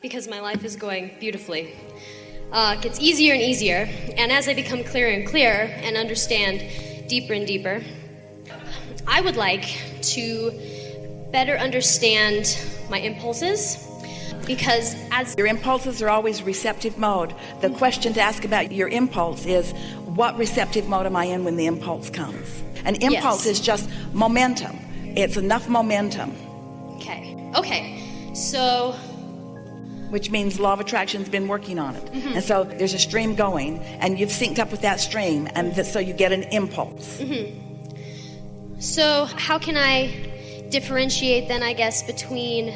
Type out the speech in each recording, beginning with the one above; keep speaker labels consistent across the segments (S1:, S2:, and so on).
S1: because my life is going beautifully. It gets easier and easier, and as I become clearer and clearer and understand deeper and deeper, I would like to better understand my impulses, because as
S2: your impulses are always receptive mode. The question to ask about your impulse is, what receptive mode am I in when the impulse comes? An impulse is just momentum. It's enough momentum.
S1: Okay, so...
S2: which means law of attraction's been working on it. And so there's a stream going, and you've synced up with that stream, and so you get an impulse.
S1: So how can I differentiate then, I guess, between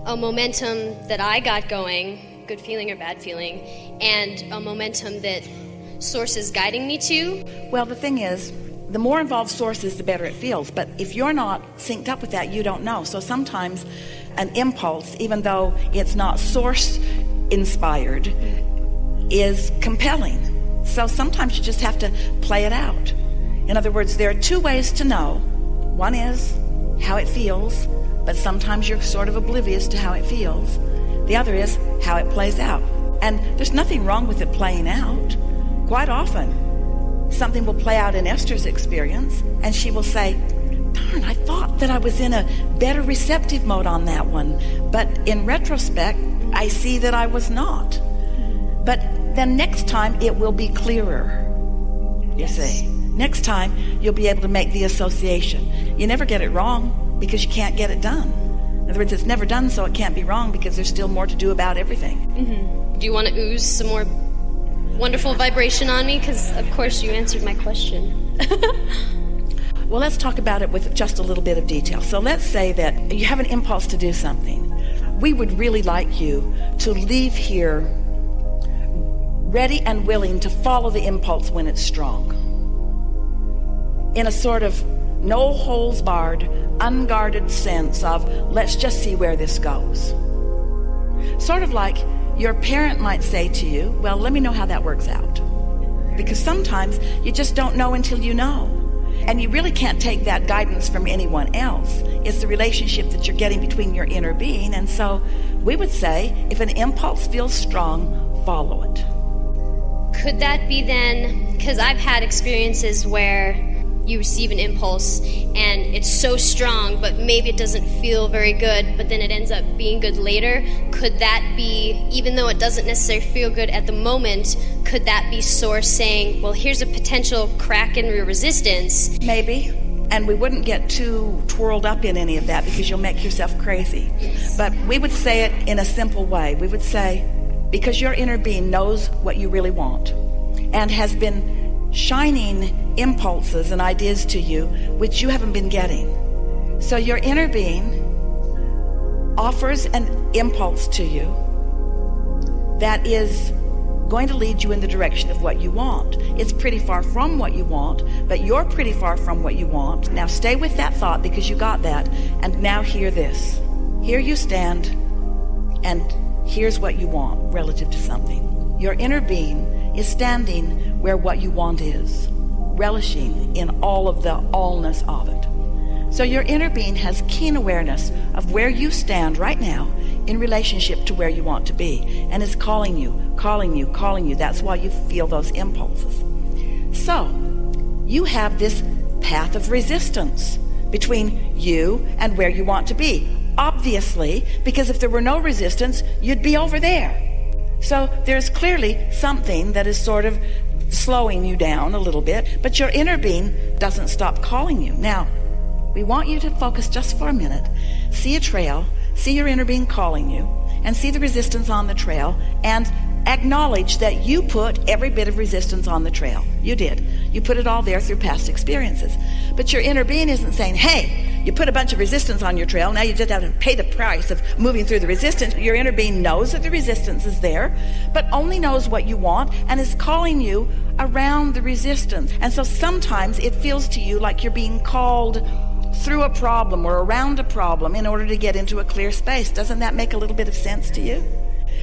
S1: a momentum that I got going, good feeling or bad feeling, and a momentum that Source is guiding me to?
S2: Well, the thing is, the more involved Source is, the better it feels. But if you're not synced up with that, you don't know. So sometimes an impulse, even though it's not Source inspired, is compelling. So sometimes you just have to play it out. In other words, there are two ways to know. One is how it feels, but sometimes you're sort of oblivious to how it feels. The other is how it plays out. And there's nothing wrong with it playing out. Quite often, something will play out in Esther's experience, and she will say, darn, I thought that I was in a better receptive mode on that one, but in retrospect, I see that I was not. But then next time, it will be clearer, you see. Next time, you'll be able to make the association. You never get it wrong because you can't get it done. In other words, it's never done, so it can't be wrong because there's still more to do about everything.
S1: Do you want to ooze some more wonderful vibration on me? Because, of course, you answered my question.
S2: Well, let's talk about it with just a little bit of detail. So let's say that you have an impulse to do something. We would really like you to leave here ready and willing to follow the impulse when it's strong. In a sort of no holes barred, unguarded sense of, let's just see where this goes. Sort of like your parent might say to you, well, let me know how that works out. Because sometimes you just don't know until you know. And you really can't take that guidance from anyone else. It's the relationship that you're getting between your inner being. And so we would say, if an impulse feels strong, follow it.
S1: Could that be then, because I've had experiences where you receive an impulse and it's so strong, but maybe it doesn't feel very good, but then it ends up being good later. Could that be, even though it doesn't necessarily feel good at the moment, could that be Source saying, well, here's a potential crack in your resistance?
S2: Maybe. And we wouldn't get too twirled up in any of that because you'll make yourself crazy. But we would say it in a simple way. We would say, because your inner being knows what you really want and has been shining impulses and ideas to you which you haven't been getting. So your inner being offers an impulse to you that is going to lead you in the direction of what you want. It's pretty far from what you want, but you're pretty far from what you want. Now stay with that thought because you got that, and now hear this. Here you stand, and here's what you want relative to something. Your inner being is standing where what you want is, relishing in all of the allness of it. So your inner being has keen awareness of where you stand right now in relationship to where you want to be, and is calling you, calling you, calling you. That's why you feel those impulses. So you have this path of resistance between you and where you want to be. Obviously, because if there were no resistance, you'd be over there. So there's clearly something that is sort of slowing you down a little bit, but your inner being doesn't stop calling you. Now, we want you to focus just for a minute, see a trail, see your inner being calling you, and see the resistance on the trail, and acknowledge that you put every bit of resistance on the trail. You did. You put it all there through past experiences. But your inner being isn't saying, hey, you put a bunch of resistance on your trail, now you just have to pay the price of moving through the resistance. Your inner being knows that the resistance is there, but only knows what you want and is calling you around the resistance. And so sometimes it feels to you like you're being called through a problem or around a problem in order to get into a clear space. Doesn't that make a little bit of sense to you?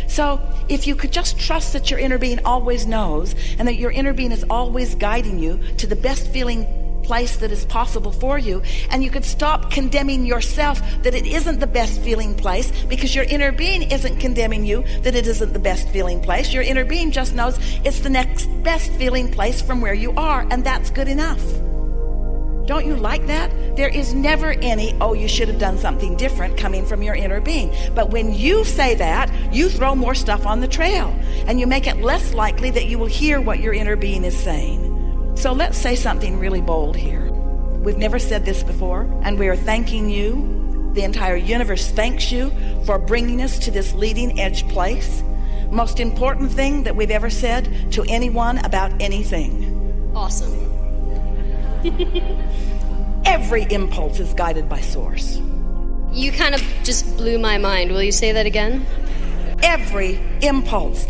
S2: So if you could just trust that your inner being always knows and that your inner being is always guiding you to the best feeling place that is possible for you. And you could stop condemning yourself that it isn't the best feeling place, because your inner being isn't condemning you that it isn't the best feeling place. Your inner being just knows it's the next best feeling place from where you are, and that's good enough. Don't you like that? There is never any, oh, you should have done something different coming from your inner being. But when you say that, you throw more stuff on the trail, and you make it less likely that you will hear what your inner being is saying. So let's say something really bold here. We've never said this before, and we are thanking you. The entire universe thanks you for bringing us to this leading edge place. Most important thing that we've ever said to anyone about anything.
S1: Awesome.
S2: Every impulse is guided by source.
S1: You kind of just blew my mind. Will you say that again?
S2: Every impulse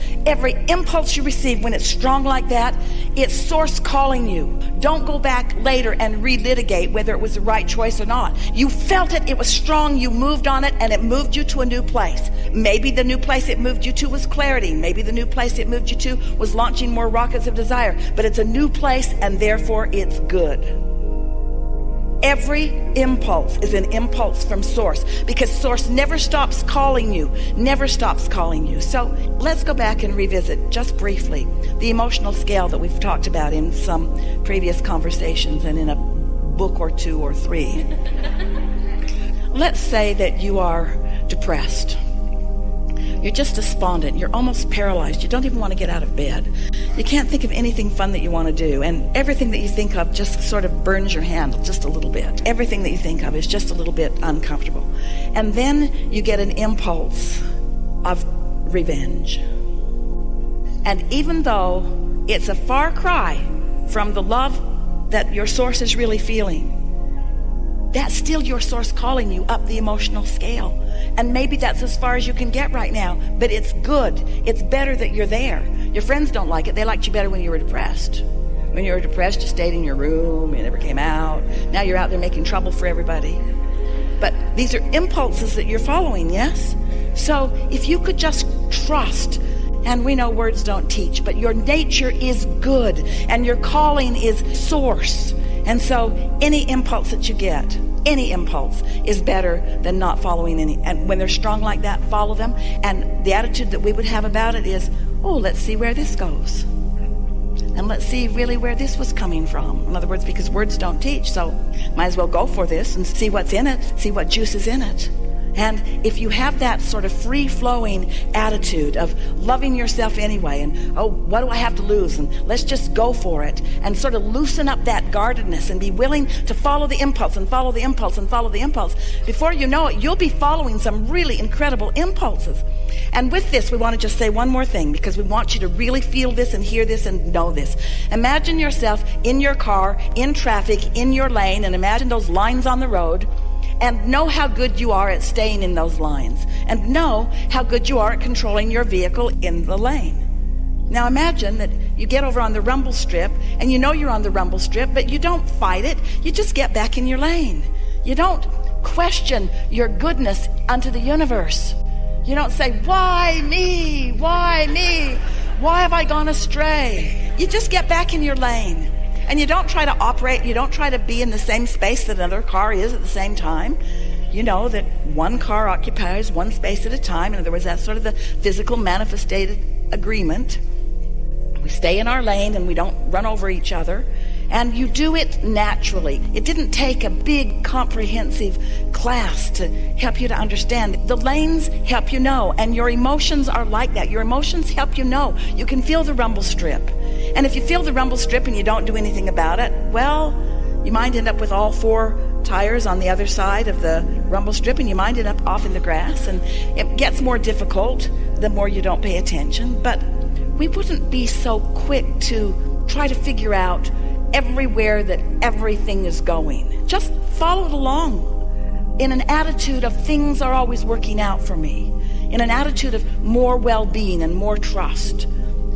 S2: you receive, when it's strong like that, it's source calling you. Don't go back later and relitigate whether it was the right choice or not. You felt it, it was strong, you moved on it, and it moved you to a new place. Maybe the new place it moved you to was clarity. Maybe the new place it moved you to was launching more rockets of desire. But it's a new place, and therefore it's good. Every impulse is an impulse from source, because source never stops calling you, never stops calling you. So let's go back and revisit just briefly the emotional scale that we've talked about in some previous conversations and in a book or two or three. Let's say that you are depressed. You're just despondent. You're almost paralyzed. You don't even want to get out of bed. You can't think of anything fun that you want to do. And everything that you think of just sort of burns your hand just a little bit. Everything that you think of is just a little bit uncomfortable. And then you get an impulse of revenge. And even though it's a far cry from the love that your source is really feeling, that's still your source calling you up the emotional scale. And maybe that's as far as you can get right now, but it's good. It's better that you're there. Your friends don't like it. They liked you better when you were depressed. When you were depressed, you stayed in your room, you never came out. Now you're out there making trouble for everybody. But these are impulses that you're following, yes? So if you could just trust, and we know words don't teach, but your nature is good, and your calling is source. And so any impulse that you get, any impulse is better than not following any. And when they're strong like that, follow them. And the attitude that we would have about it is, oh, let's see where this goes. And let's see really where this was coming from. In other words, because words don't teach, so might as well go for this and see what's in it, see what juice is in it. And if you have that sort of free-flowing attitude of loving yourself anyway, and oh, what do I have to lose, and let's just go for it, and sort of loosen up that guardedness and be willing to follow the impulse and follow the impulse and follow the impulse, before you know it, you'll be following some really incredible impulses. And with this, we want to just say one more thing, because we want you to really feel this and hear this and know this. Imagine yourself in your car, in traffic, in your lane, and imagine those lines on the road. And know how good you are at staying in those lines. And know how good you are at controlling your vehicle in the lane. Now imagine that you get over on the rumble strip, and you know you're on the rumble strip, but you don't fight it. You just get back in your lane. You don't question your goodness unto the universe. You don't say, why me? Why me? Why have I gone astray? You just get back in your lane. And you don't try to operate, you don't try to be in the same space that another car is at the same time. You know that one car occupies one space at a time. In other words, that's sort of the physical manifested agreement. We stay in our lane and we don't run over each other. And you do it naturally. It didn't take a big comprehensive class to help you to understand. The lanes help you know, and your emotions are like that. Your emotions help you know. You can feel the rumble strip. And if you feel the rumble strip and you don't do anything about it, well, you might end up with all four tires on the other side of the rumble strip, and you might end up off in the grass. And it gets more difficult the more you don't pay attention. But we wouldn't be so quick to try to figure out everywhere that everything is going. Just follow it along in an attitude of things are always working out for me, in an attitude of more well-being and more trust.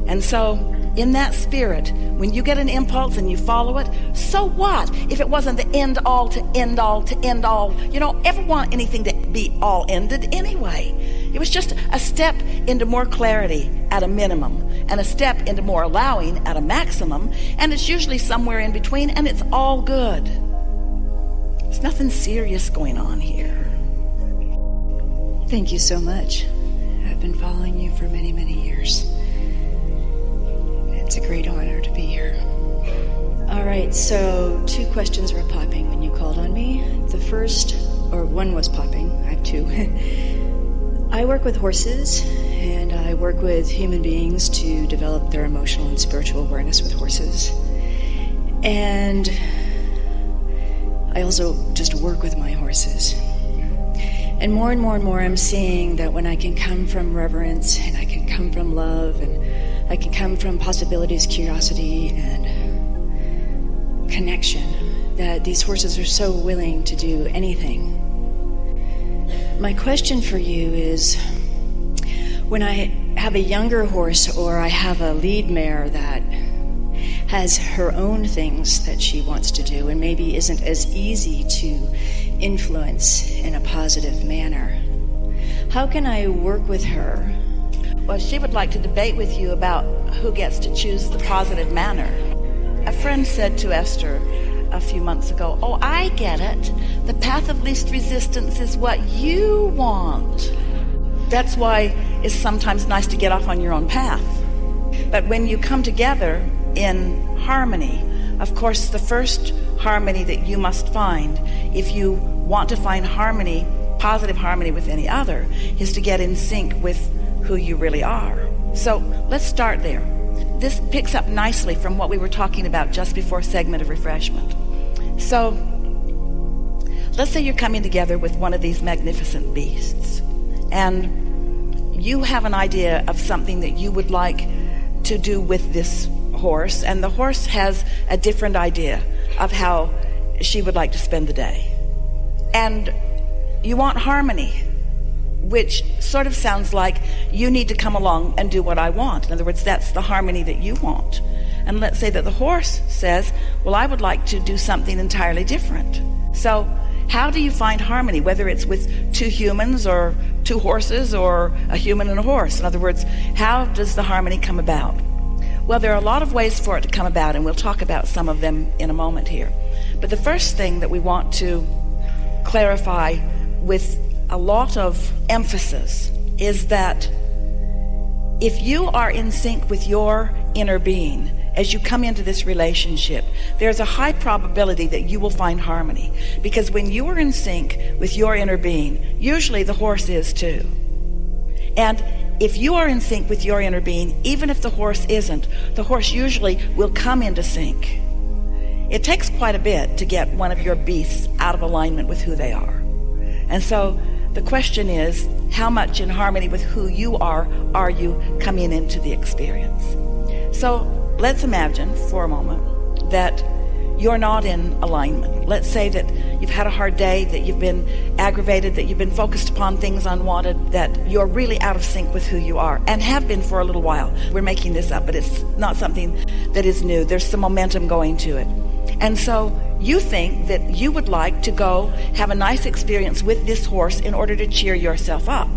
S2: And so in that spirit, when you get an impulse and you follow it, so what if it wasn't the end all to end all to end all? You don't ever want anything to be all ended anyway. It was just a step into more clarity at a minimum. and a step into more allowing at a maximum, and it's usually somewhere in between, and it's all good. There's nothing serious going on here.
S3: Thank you so much. I've been following you for many, many years. It's a great honor to be here. All right, so 2 questions were popping when you called on me. The first, or one was popping, I have 2. I work with horses, and I work with human beings to develop their emotional and spiritual awareness with horses. And I also just work with my horses. And more and more and more, I'm seeing that when I can come from reverence, and I can come from love, and I can come from possibilities, curiosity, and connection, that these horses are so willing to do anything. My question for you is, when I have a younger horse, or I have a lead mare that has her own things that she wants to do and maybe isn't as easy to influence in a positive manner, how can I work with her?
S2: Well, she would like to debate with you about who gets to choose the positive manner. A friend said to Esther a few months ago, "Oh, I get it. The path of least resistance is what you want." That's why it's sometimes nice to get off on your own path. But when you come together in harmony, of course, the first harmony that you must find, if you want to find harmony, positive harmony with any other, is to get in sync with who you really are. So let's start there. This picks up nicely from what we were talking about just before segment of refreshment. So let's say you're coming together with one of these magnificent beasts, and you have an idea of something that you would like to do with this horse, and the horse has a different idea of how she would like to spend the day. And you want harmony, which sort of sounds like you need to come along and do what I want. In other words, that's the harmony that you want. And let's say that the horse says, well, I would like to do something entirely different. So how do you find harmony, whether it's with 2 humans or 2 horses or a human and a horse? In other words, how does the harmony come about? Well, there are a lot of ways for it to come about, and we'll talk about some of them in a moment here. But the first thing that we want to clarify with a lot of emphasis is that if you are in sync with your inner being as you come into this relationship, there's a high probability that you will find harmony, because when you are in sync with your inner being, usually the horse is too. And if you are in sync with your inner being, even if the horse isn't, the horse usually will come into sync. It takes quite a bit to get one of your beasts out of alignment with who they are. And so the question is, how much in harmony with who you are you coming into the experience? So let's imagine for a moment that you're not in alignment. Let's say that you've had a hard day, that you've been aggravated, that you've been focused upon things unwanted, that you're really out of sync with who you are, and have been for a little while. We're making this up, but it's not something that is new. There's some momentum going to it. And so you think that you would like to go have a nice experience with this horse in order to cheer yourself up.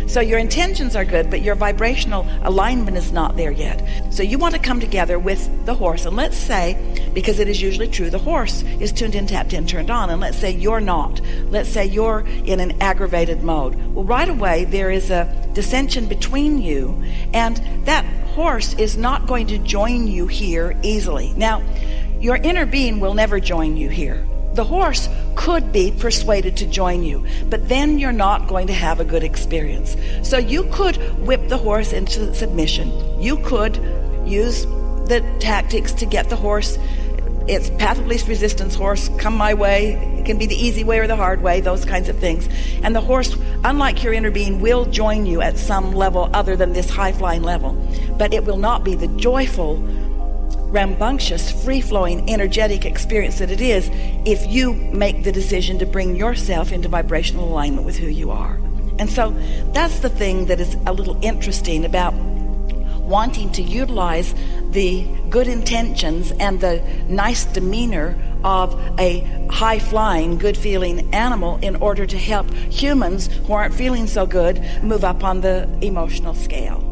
S2: So your intentions are good, but your vibrational alignment is not there yet. So you want to come together with the horse, and let's say, because it is usually true, the horse is tuned in, tapped in, turned on, and let's say you're not. Let's say you're in an aggravated mode. Well, right away there is a dissension between you, and that horse is not going to join you here easily. Now, your inner being will never join you here. The horse could be persuaded to join you, but then you're not going to have a good experience. So you could whip the horse into submission. You could use the tactics to get the horse, it's path of least resistance horse, come my way. It can be the easy way or the hard way, those kinds of things. And the horse, unlike your inner being, will join you at some level other than this high-flying level. But it will not be the joyful, rambunctious, free-flowing, energetic experience that it is if you make the decision to bring yourself into vibrational alignment with who you are. And so that's the thing that is a little interesting about wanting to utilize the good intentions and the nice demeanor of a high-flying, good-feeling animal in order to help humans who aren't feeling so good move up on the emotional scale.